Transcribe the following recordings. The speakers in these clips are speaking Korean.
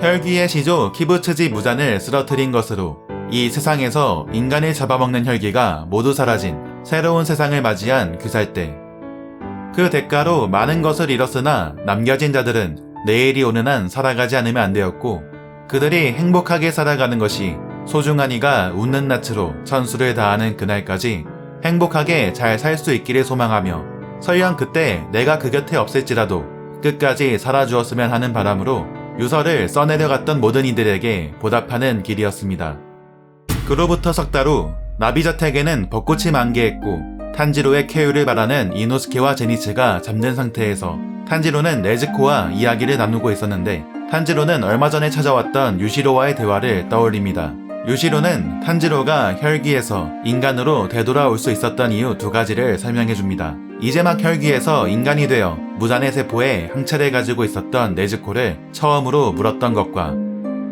혈기의 시조 키부츠지 무잔을 쓰러뜨린 것으로 이 세상에서 인간을 잡아먹는 혈기가 모두 사라진 새로운 세상을 맞이한 귀살대. 그 대가로 많은 것을 잃었으나 남겨진 자들은 내일이 오는 한 살아가지 않으면 안 되었고, 그들이 행복하게 살아가는 것이 소중한 이가 웃는 낯으로 천수를 다하는 그날까지 행복하게 잘 살 수 있기를 소망하며, 설령 그때 내가 그 곁에 없을지라도 끝까지 살아주었으면 하는 바람으로 유서를 써내려갔던 모든 이들에게 보답하는 길이었습니다. 그로부터 석 달 후 나비저택에는 벚꽃이 만개했고, 탄지로의 쾌유를 바라는 이노스케와 제니츠가 잠든 상태에서 탄지로는 네즈코와 이야기를 나누고 있었는데, 탄지로는 얼마 전에 찾아왔던 유시로와의 대화를 떠올립니다. 유시로는 탄지로가 혈기에서 인간으로 되돌아올 수 있었던 이유 두 가지를 설명해줍니다. 이제 막 혈기에서 인간이 되어 무잔의 세포에 항체를 가지고 있었던 네즈코를 처음으로 물었던 것과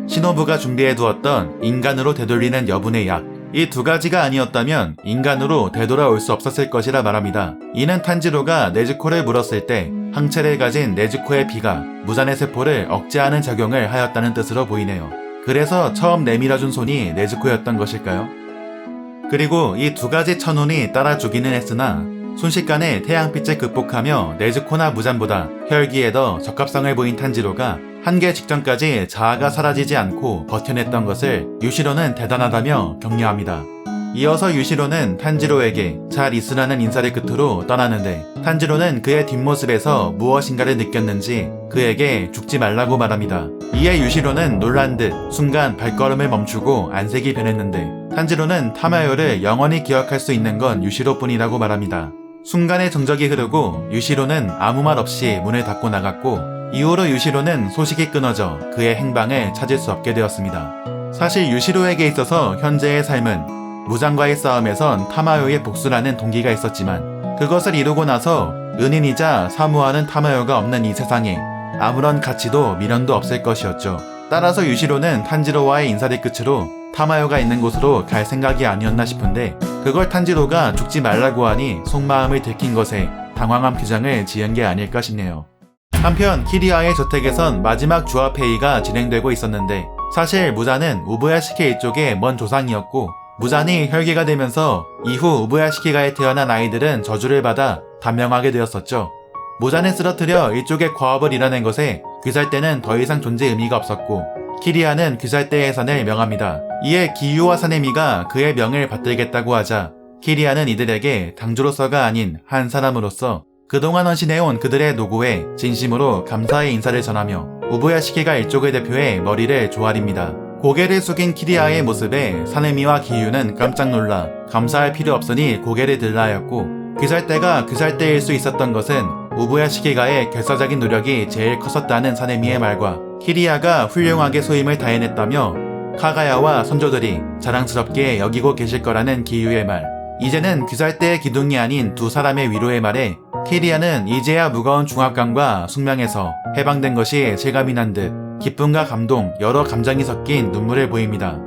시노부가 준비해두었던 인간으로 되돌리는 여분의 약, 이 두 가지가 아니었다면 인간으로 되돌아올 수 없었을 것이라 말합니다. 이는 탄지로가 네즈코를 물었을 때 항체를 가진 네즈코의 피가 무잔의 세포를 억제하는 작용을 하였다는 뜻으로 보이네요. 그래서 처음 내밀어준 손이 네즈코였던 것일까요? 그리고 이 두 가지 천운이 따라 주기는 했으나 순식간에 태양빛을 극복하며 네즈코나 무잔보다 혈기에 더 적합성을 보인 탄지로가 한계 직전까지 자아가 사라지지 않고 버텨냈던 것을 유시로는 대단하다며 격려합니다. 이어서 유시로는 탄지로에게 잘 있으라는 인사를 끝으로 떠나는데, 탄지로는 그의 뒷모습에서 무엇인가를 느꼈는지 그에게 죽지 말라고 말합니다. 이에 유시로는 놀란 듯 순간 발걸음을 멈추고 안색이 변했는데, 탄지로는 타마요를 영원히 기억할 수 있는 건 유시로뿐이라고 말합니다. 순간의 정적이 흐르고 유시로는 아무 말 없이 문을 닫고 나갔고, 이후로 유시로는 소식이 끊어져 그의 행방을 찾을 수 없게 되었습니다. 사실 유시로에게 있어서 현재의 삶은 무장과의 싸움에선 타마요의 복수라는 동기가 있었지만, 그것을 이루고 나서 은인이자 사무하는 타마요가 없는 이 세상에 아무런 가치도 미련도 없을 것이었죠. 따라서 유시로는 탄지로와의 인사를 끝으로 타마요가 있는 곳으로 갈 생각이 아니었나 싶은데, 그걸 탄지로가 죽지 말라고 하니 속마음을 들킨 것에 당황한 표정을 지은 게 아닐까 싶네요. 한편 키리아의 저택에선 마지막 조합회의가 진행되고 있었는데, 사실 무잔은 우부야시키 쪽의 먼 조상이었고, 무잔이 혈기가 되면서 이후 우부야시키가에 태어난 아이들은 저주를 받아 단명하게 되었었죠. 무잔을 쓰러뜨려 일종의 과업을 이뤄낸 것에 귀살대는 더 이상 존재 의미가 없었고, 키리아는 귀살대의 해산을 명합니다. 이에 기유와 사네미가 그의 명을 받들겠다고 하자 키리아는 이들에게 당주로서가 아닌 한 사람으로서 그동안 헌신해온 그들의 노고에 진심으로 감사의 인사를 전하며 우부야시키가 일족을 대표해 머리를 조아립니다. 고개를 숙인 키리아의 모습에 사네미와 기유는 깜짝 놀라 감사할 필요 없으니 고개를 들라 하였고, 귀살대가 귀살대일 수 있었던 것은 우부야시키가의 결사적인 노력이 제일 컸었다는 사네미의 말과 키리아가 훌륭하게 소임을 다해냈다며 카가야와 선조들이 자랑스럽게 여기고 계실 거라는 기유의 말, 이제는 귀살대의 기둥이 아닌 두 사람의 위로의 말에 키리아는 이제야 무거운 중압감과 숙명에서 해방된 것이 실감이 난 듯 기쁨과 감동, 여러 감정이 섞인 눈물을 보입니다.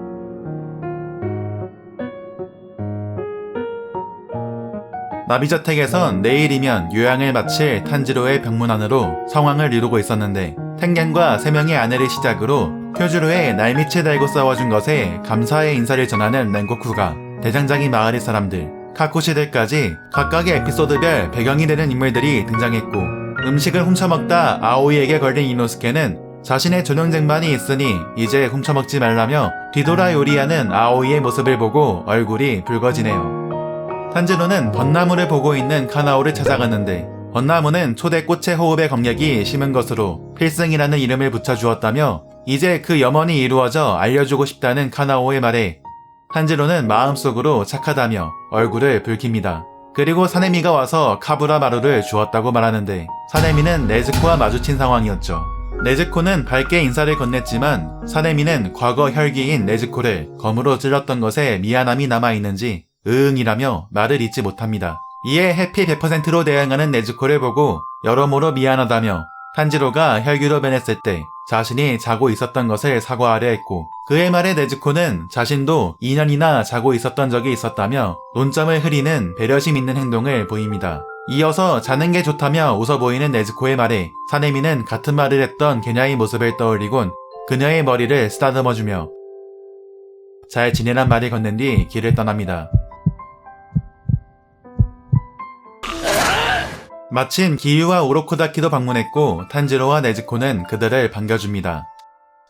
나비저택에선 내일이면 요양을 마칠 탄지로의 병문 안으로 상황을 이루고 있었는데, 텐겐과 세 명의 아내를 시작으로 표주로의 날밑을 달고 싸워준 것에 감사의 인사를 전하는 렌고쿠가, 대장장이 마을의 사람들, 카쿠시들까지 각각의 에피소드별 배경이 되는 인물들이 등장했고, 음식을 훔쳐먹다 아오이에게 걸린 이노스케는 자신의 전용쟁반이 있으니 이제 훔쳐먹지 말라며 뒤돌아 요리하는 아오이의 모습을 보고 얼굴이 붉어지네요. 탄지로는 벚나무를 보고 있는 카나오를 찾아갔는데, 벚나무는 초대 꽃의 호흡의 검력이 심은 것으로 필승이라는 이름을 붙여주었다며 이제 그 염원이 이루어져 알려주고 싶다는 카나오의 말에 탄지로는 마음속으로 착하다며 얼굴을 붉힙니다. 그리고 사네미가 와서 카부라 마루를 주었다고 말하는데, 사네미는 네즈코와 마주친 상황이었죠. 네즈코는 밝게 인사를 건넸지만 사네미는 과거 혈기인 네즈코를 검으로 찔렀던 것에 미안함이 남아있는지 으응이라며 말을 잇지 못합니다. 이에 해피 100%로 대응하는 네즈코를 보고 여러모로 미안하다며 탄지로가 혈기로 변했을 때 자신이 자고 있었던 것을 사과하려 했고, 그의 말에 네즈코는 자신도 2년이나 자고 있었던 적이 있었다며 논점을 흐리는 배려심 있는 행동을 보입니다. 이어서 자는 게 좋다며 웃어 보이는 네즈코의 말에 사네미는 같은 말을 했던 게냐의 모습을 떠올리곤 그녀의 머리를 쓰다듬어주며 잘 지내란 말을 건넨 뒤 길을 떠납니다. 마침 기유와 오로코다키도 방문했고 탄지로와 네즈코는 그들을 반겨줍니다.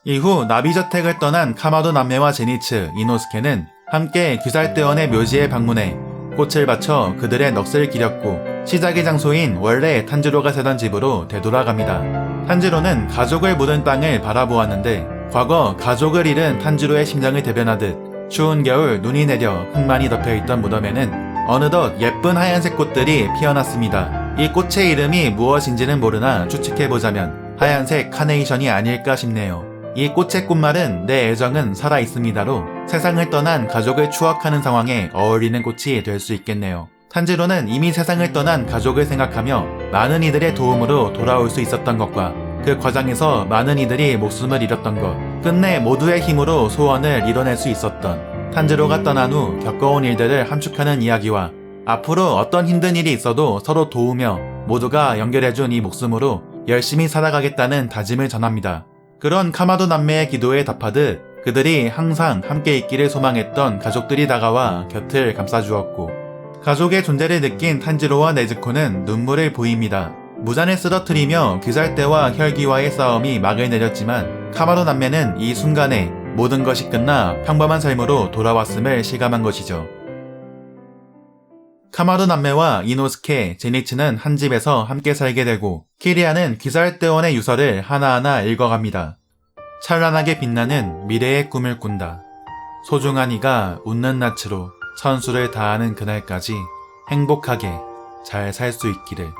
이후 나비저택을 떠난 카마도 남매와 제니츠, 이노스케는 함께 귀살대원의 묘지에 방문해 꽃을 바쳐 그들의 넋을 기렸고 시작의 장소인 원래 탄지로가 살던 집으로 되돌아갑니다. 탄지로는 가족을 묻은 땅을 바라보았는데 과거 가족을 잃은 탄지로의 심장을 대변하듯 추운 겨울 눈이 내려 흙만이 덮여있던 무덤에는 어느덧 예쁜 하얀색 꽃들이 피어났습니다. 이 꽃의 이름이 무엇인지는 모르나 추측해보자면 하얀색 카네이션이 아닐까 싶네요. 이 꽃의 꽃말은 내 애정은 살아있습니다로 세상을 떠난 가족을 추억하는 상황에 어울리는 꽃이 될 수 있겠네요. 탄지로는 이미 세상을 떠난 가족을 생각하며 많은 이들의 도움으로 돌아올 수 있었던 것과 그 과정에서 많은 이들이 목숨을 잃었던 것, 끝내 모두의 힘으로 소원을 이뤄낼 수 있었던 탄지로가 떠난 후 겪어온 일들을 함축하는 이야기와 앞으로 어떤 힘든 일이 있어도 서로 도우며 모두가 연결해준 이 목숨으로 열심히 살아가겠다는 다짐을 전합니다. 그런 카마도 남매의 기도에 답하듯 그들이 항상 함께 있기를 소망했던 가족들이 다가와 곁을 감싸주었고 가족의 존재를 느낀 탄지로와 네즈코는 눈물을 보입니다. 무잔을 쓰러뜨리며 귀살대와 혈기와의 싸움이 막을 내렸지만 카마도 남매는 이 순간에 모든 것이 끝나 평범한 삶으로 돌아왔음을 실감한 것이죠. 카마도 남매와 이노스케, 제니츠는 한 집에서 함께 살게 되고 키리아는 귀살대원의 유서를 하나하나 읽어갑니다. 찬란하게 빛나는 미래의 꿈을 꾼다. 소중한 이가 웃는 낯으로 천수를 다하는 그날까지 행복하게 잘 살 수 있기를.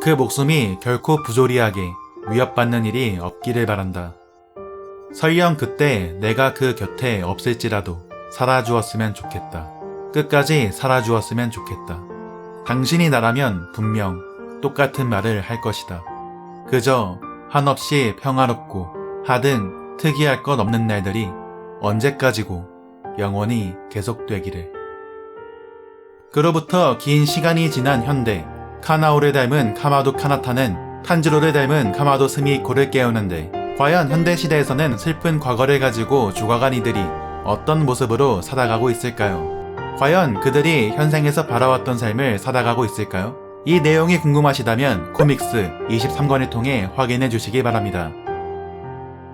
그 목숨이 결코 부조리하게 위협받는 일이 없기를 바란다. 설령 그때 내가 그 곁에 없을지라도 살아주었으면 좋겠다. 끝까지 살아주었으면 좋겠다. 당신이 나라면 분명 똑같은 말을 할 것이다. 그저 한없이 평화롭고 하등 특이할 것 없는 날들이 언제까지고 영원히 계속되기를. 그로부터 긴 시간이 지난 현대, 카나오를 닮은 카마도 카나타는 탄지로를 닮은 카마도 스미코를 깨우는데 과연 현대시대에서는 슬픈 과거를 가지고 죽어간 이들이 어떤 모습으로 살아가고 있을까요? 과연 그들이 현생에서 바라왔던 삶을 살아가고 있을까요? 이 내용이 궁금하시다면 코믹스 23권을 통해 확인해 주시기 바랍니다.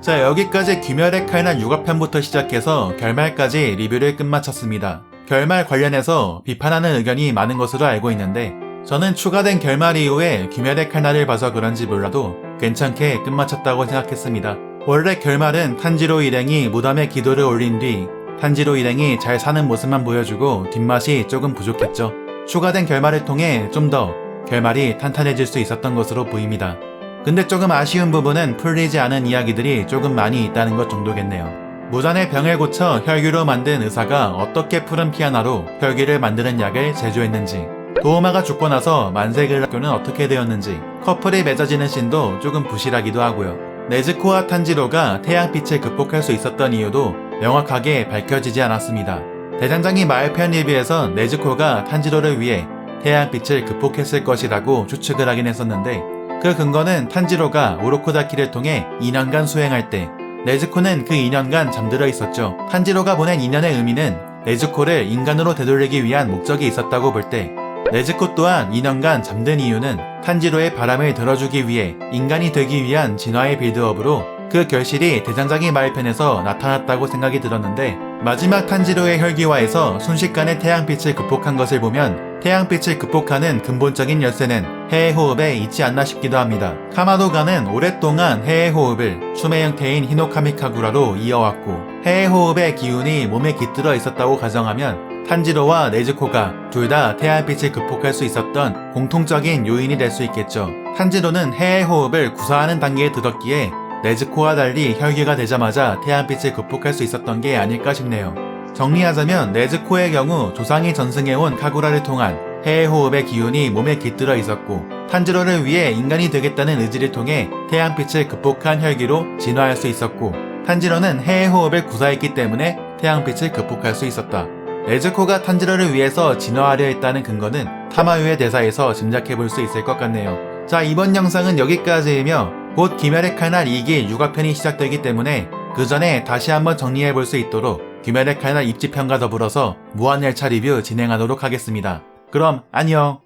자, 여기까지 귀멸의 칼날 6화편부터 시작해서 결말까지 리뷰를 끝마쳤습니다. 결말 관련해서 비판하는 의견이 많은 것으로 알고 있는데 저는 추가된 결말 이후에 귀멸의 칼날을 봐서 그런지 몰라도 괜찮게 끝마쳤다고 생각했습니다. 원래 결말은 탄지로 일행이 무덤에 기도를 올린 뒤 탄지로 일행이 잘 사는 모습만 보여주고 뒷맛이 조금 부족했죠. 추가된 결말을 통해 좀 더 결말이 탄탄해질 수 있었던 것으로 보입니다. 근데 조금 아쉬운 부분은 풀리지 않은 이야기들이 조금 많이 있다는 것 정도겠네요. 무잔의 병을 고쳐 혈기로 만든 의사가 어떻게 푸른 피아나로 혈기를 만드는 약을 제조했는지, 도우마가 죽고 나서 만세글 학교는 어떻게 되었는지, 커플이 맺어지는 씬도 조금 부실하기도 하고요. 네즈코와 탄지로가 태양빛을 극복할 수 있었던 이유도 명확하게 밝혀지지 않았습니다. 대장장이 마을편 리뷰에서 네즈코가 탄지로를 위해 태양빛을 극복했을 것이라고 추측을 하긴 했었는데 그 근거는 탄지로가 오로코다키를 통해 2년간 수행할 때 네즈코는 그 2년간 잠들어 있었죠. 탄지로가 보낸 2년의 의미는 네즈코를 인간으로 되돌리기 위한 목적이 있었다고 볼 때 네즈코 또한 2년간 잠든 이유는 탄지로의 바람을 들어주기 위해 인간이 되기 위한 진화의 빌드업으로 그 결실이 대장장이 마을편에서 나타났다고 생각이 들었는데 마지막 탄지로의 혈기화에서 순식간에 태양빛을 극복한 것을 보면 태양빛을 극복하는 근본적인 열쇠는 해의 호흡에 있지 않나 싶기도 합니다. 카마도가는 오랫동안 해의 호흡을 춤의 형태인 히노카미카구라로 이어왔고 해의 호흡의 기운이 몸에 깃들어 있었다고 가정하면 탄지로와 네즈코가 둘 다 태양빛을 극복할 수 있었던 공통적인 요인이 될 수 있겠죠. 탄지로는 해의 호흡을 구사하는 단계에 들었기에 네즈코와 달리 혈기가 되자마자 태양빛을 극복할 수 있었던 게 아닐까 싶네요. 정리하자면 네즈코의 경우 조상이 전승해온 카구라를 통한 해의 호흡의 기운이 몸에 깃들어 있었고 탄지로를 위해 인간이 되겠다는 의지를 통해 태양빛을 극복한 혈기로 진화할 수 있었고 탄지로는 해의 호흡을 구사했기 때문에 태양빛을 극복할 수 있었다. 네즈코가 탄지로를 위해서 진화하려 했다는 근거는 타마유의 대사에서 짐작해볼 수 있을 것 같네요. 자, 이번 영상은 여기까지이며 곧 귀멸의 칼날 2기 6화편이 시작되기 때문에 그 전에 다시 한번 정리해볼 수 있도록 귀멸의 칼날 입지편과 더불어서 무한열차 리뷰 진행하도록 하겠습니다. 그럼 안녕!